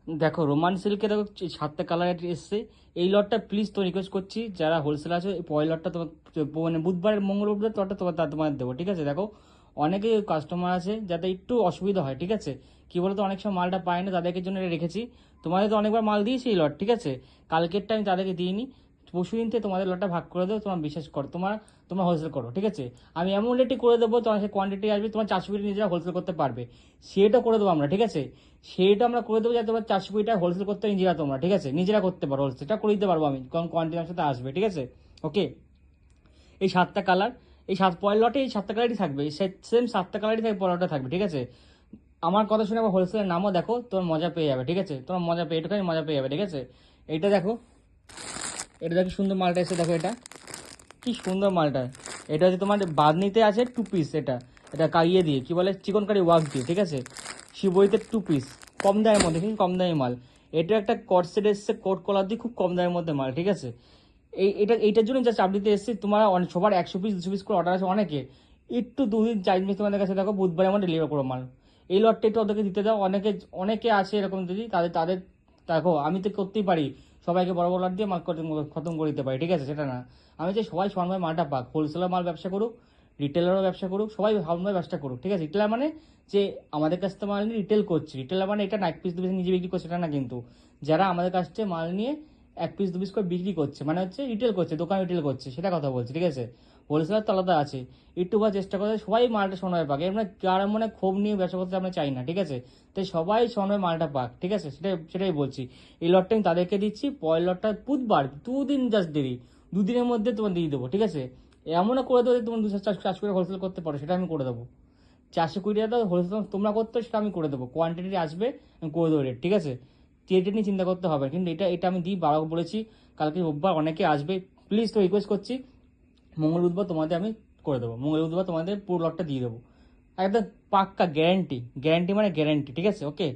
দেখো রোমান সিল্কে দেখো 7টা কালার এসছে। এই লটটা প্লিজ তো রিকোয়েস্ট করছি, যারা হোলসেল আছে এই পরের লটটা তোমার মানে বুধবারের মঙ্গল বুধবার লটটা তোমার দেবো, ঠিক আছে? দেখো অনেকে কাস্টমার আছে যাতে একটু অসুবিধা হয়, ঠিক আছে? কি বলতো, অনেক সময় মালটা পায় না, তাদেরকে জন্য এটা রেখেছি। তোমাদের তো অনেকবার মাল দিয়েছি এই লট, ঠিক আছে? কালকেরটা আমি তাদেরকে দিইনি, পরশুদিন থেকে তোমাদের লটটা ভাগ করে দেবো। তোমার বিশ্বাস করো, তোমরা হোলসেল করো, ঠিক আছে? আমি এমন রেটে করে দেবো, তোমার সে কোয়ান্টিটি আসবে, তোমার 400 পিস নিজেরা হোলসেল করতে পারবে, সেটা করে দেবো আমরা, ঠিক আছে? সেটা আমরা করে দেবো যাতে তোমার 400 টাকা হোলসেল করতে নিজেরা, তোমরা ঠিক আছে নিজেরা করতে পারো, হোলসেলটা করে দিতে পারবো আমি, কারণ কোয়ান্টিটি আমার সাথে আসবে, ঠিক আছে? ওকে। এই 7টা কালার, এই পরের লটে এই 7টা কালারই থাকবে, সেম 7টা কালারই থাকবে, পরের লটে থাকবে, ঠিক আছে? আমার কথা শুনে আবার হোলসেলের নামও দেখো, তোমার মজা পেয়ে যাবে, ঠিক আছে? তোমার মজা পেয়ে এটুখানি মজা পেয়ে যাবে, ঠিক আছে? এটা দেখো, এটা দেখো সুন্দর মালটা এসে, দেখো এটা কি সুন্দর মালটা। এটা হচ্ছে তোমার বাঁধনিতে আছে 2 পিস, এটা এটা কাইয়ে দিয়ে কি বলে চিকন কারি ওয়ার্ক দিয়ে, ঠিক আছে? শিবইতে 2 পিস, কম দামের মধ্যে, কিন্তু কম দামি মাল। এটা একটা কট সেট এসছে, কোট কলার দিয়ে, খুব কম দামের মধ্যে মাল, ঠিক আছে? এইটার জন্য জাস্ট আপডেটে এসেছি। তোমার সবার 100 পিস 200 পিস করে অর্ডার আছে অনেকে, একটু 2 দিন 4 দিন তোমাদের কাছে দেখো বুধবারে আমার ডেলিভার করো মাল। এই লটটা একটু ওদেরকে দিতে দাও, অনেকে অনেকে আছে এরকম দিদি, তাদের তাদের দেখো আমি তো করতেই পারি, সবাইকে বড় বড় লট দিয়ে মাল খতম করে দিতে পারি, ঠিক আছে? সেটা না, আমি চাই সবাই সমানভাবে মালটা পাক, হোলসেলার মাল ব্যবসা করুক, রিটেলারও ব্যবসা করুক, সবাই সমানভাবে ব্যবসা করুক, ঠিক আছে? রিটেলার মানে যে আমাদের কাছ থেকে মাল নিয়ে রিটেল করছে, রিটেলার মানে এটা না 1 পিস 2 পিস নিজে বিক্রি করছে, এটা না কিন্তু। যারা আমাদের কাছ থেকে মাল নিয়ে 1 পিস 2 পিস করে বিক্রি করছে, মানে হচ্ছে রিটেল করছে, দোকান রিটেল করছে, সেটা কথা বলছি, ঠিক আছে? হোলসেলার তো আলাদা আছে। একটু বা চেষ্টা করে সবাই মালটা সমানভাবে পাক, আমরা কার মনে ক্ষোভ নিয়ে ব্যবসা করতে আমরা চাই না, ঠিক আছে? তাই সবাই সমানভাবে মালটা পাক, ঠিক আছে? সেটাই বলছি। এই লটটা আমি তাদেরকে দিচ্ছি, পরের লটটা বুধবার, 2 দিন জাস্ট দেরি, 2 দিনের মধ্যে তোমার দিয়ে দেবো, ঠিক আছে? এমনও করে দেবো যে তোমার 200 400 করে হোলসেল করতে পারো, সেটা আমি করে দেবো। 420 টাকা হোলসেল তোমরা করতে হবে, সেটা আমি করে দেবো, কোয়ান্টিটি আসবে, আমি করে দেবো রেট, ঠিক আছে? রেট নিয়ে চিন্তা করতে হবে, কিন্তু এটা এটা আমি দিই বারো বলেছি। কালকে রোববার অনেকে আসবে, প্লিজ তো রিকোয়েস্ট করছি, মঙ্গল বুধবার তোমাদের আমি করে দেবো, মঙ্গল বুধবার তোমাদের পুরো লটটা দিয়ে দেবো, একদম পাক্কা গ্যারান্টি, গ্যারান্টি মানে গ্যারান্টি, ঠিক আছে? ওকে।